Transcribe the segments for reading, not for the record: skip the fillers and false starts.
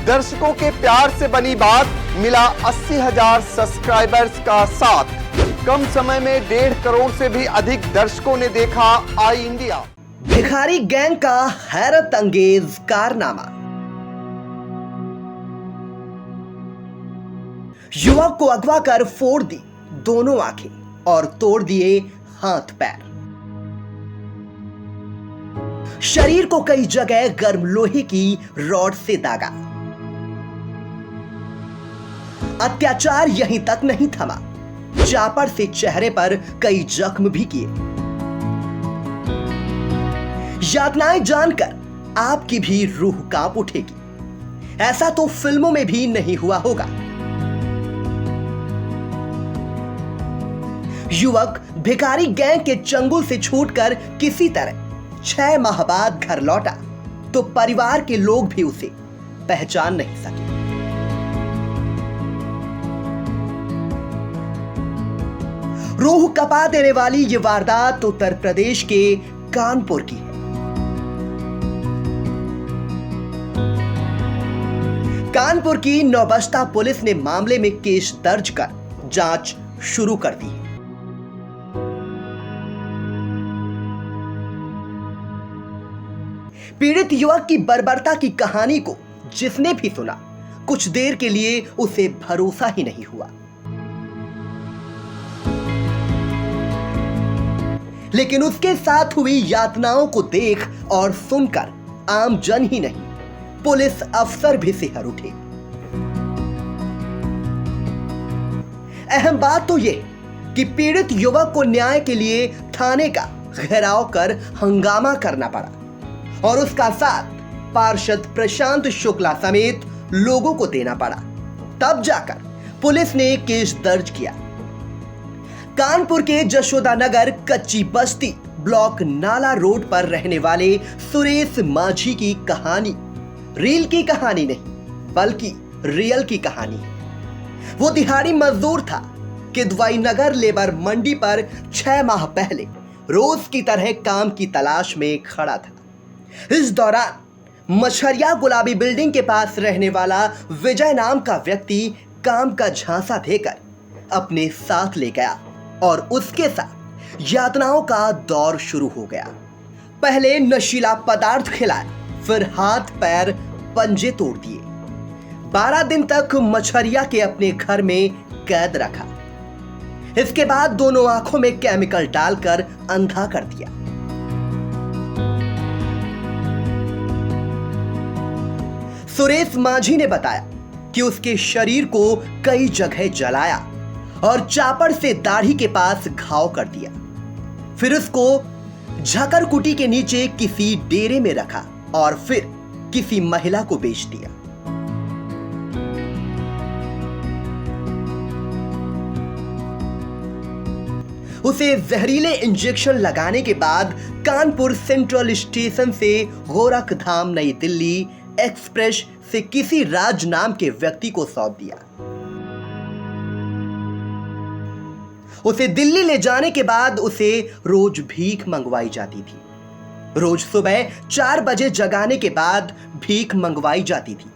दर्शकों के प्यार से बनी बात, मिला 80,000 सब्सक्राइबर्स का साथ। कम समय में 1.5 करोड़ से भी अधिक दर्शकों ने देखा आई इंडिया। भिखारी गैंग का हैरत अंगेज कारनामा। युवक को अगवा कर फोड़ दी दोनों आंखें और तोड़ दिए हाथ पैर। शरीर को कई जगह गर्म लोहे की रॉड से दागा। अत्याचार यहीं तक नहीं थमा, चापर से चेहरे पर कई जख्म भी किए। यातनाएं जानकर आपकी भी रूह कांप उठेगी। ऐसा तो फिल्मों में भी नहीं हुआ होगा। युवक भिखारी गैंग के चंगुल से छूटकर किसी तरह 6 माह बाद घर लौटा तो परिवार के लोग भी उसे पहचान नहीं सके। रूह कपा देने वाली ये वारदात उत्तर प्रदेश के कानपुर की है। कानपुर की नौबस्ता पुलिस ने मामले में केस दर्ज कर जांच शुरू कर दी है। पीड़ित युवक की बर्बरता की कहानी को जिसने भी सुना, कुछ देर के लिए उसे भरोसा ही नहीं हुआ। लेकिन उसके साथ हुई यातनाओं को देख और सुनकर आम जन ही नहीं, पुलिस अफसर भी सिहर उठे। अहम बात तो यह कि पीड़ित युवक को न्याय के लिए थाने का घेराव कर हंगामा करना पड़ा और उसका साथ पार्षद प्रशांत शुक्ला समेत लोगों को देना पड़ा। तब जाकर पुलिस ने केस दर्ज किया। कानपुर के जशोदा नगर कच्ची बस्ती ब्लॉक नाला रोड पर रहने वाले सुरेश माझी की कहानी रील की कहानी नहीं, बल्कि रियल की कहानी है। वो दिहाड़ी मजदूर था कि किदवई नगर लेबर मंडी पर 6 माह पहले रोज की तरह काम की तलाश में खड़ा था। इस दौरान मछरिया गुलाबी बिल्डिंग के पास रहने वाला विजय नाम का व्यक्ति काम का झांसा देकर अपने साथ ले गया और उसके साथ यातनाओं का दौर शुरू हो गया। पहले नशीला पदार्थ खिलाया, फिर हाथ पैर पंजे तोड़ दिए। 12 दिन तक मछरिया के अपने घर में कैद रखा। इसके बाद दोनों आंखों में केमिकल डालकर अंधा कर दिया। सुरेश माझी ने बताया कि उसके शरीर को कई जगह जलाया और चापड़ से दाढ़ी के पास घाव कर दिया। फिर उसको झकरकुटी के नीचे किसी डेरे में रखा और फिर किसी महिला को बेच दिया। उसे जहरीले इंजेक्शन लगाने के बाद कानपुर सेंट्रल स्टेशन से गोरखधाम नई दिल्ली एक्सप्रेस से किसी राज नाम के व्यक्ति को सौंप दिया। उसे दिल्ली ले जाने के बाद उसे रोज भीख मंगवाई जाती थी। रोज सुबह 4 बजे जगाने के बाद भीख मंगवाई जाती थी।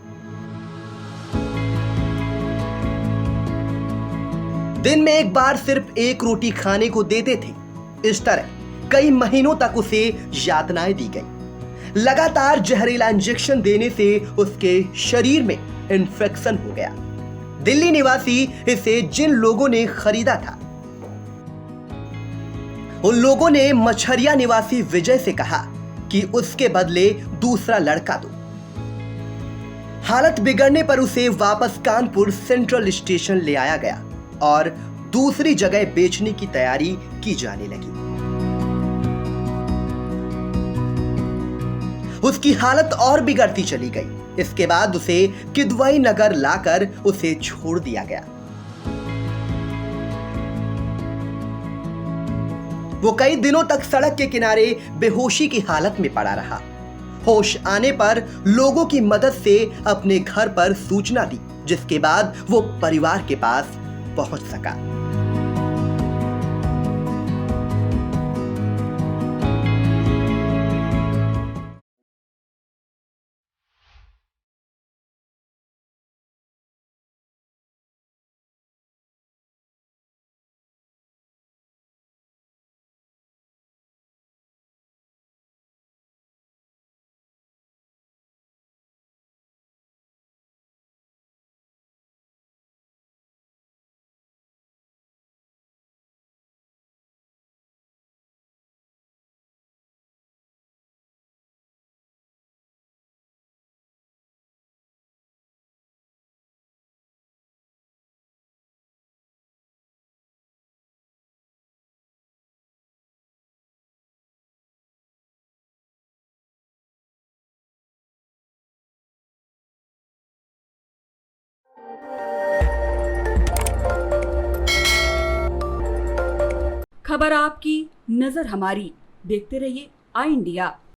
दिन में एक बार सिर्फ 1 रोटी खाने को देते थे। इस तरह कई महीनों तक उसे यातनाएं दी गई। लगातार जहरीला इंजेक्शन देने से उसके शरीर में इंफेक्शन हो गया। दिल्ली निवासी इसे जिन लोगों ने खरीदा था, उन लोगों ने मछरिया निवासी विजय से कहा कि उसके बदले दूसरा लड़का दो। हालत बिगड़ने पर उसे वापस कानपुर सेंट्रल स्टेशन ले आया गया और दूसरी जगह बेचने की तैयारी की जाने लगी। उसकी हालत और बिगड़ती चली गई। इसके बाद उसे किदवई नगर लाकर उसे छोड़ दिया गया। वो कई दिनों तक सड़क के किनारे बेहोशी की हालत में पड़ा रहा। होश आने पर लोगों की मदद से अपने घर पर सूचना दी, जिसके बाद वो परिवार के पास पहुंच सका। खबर आपकी, नजर हमारी। देखते रहिए आई इंडिया।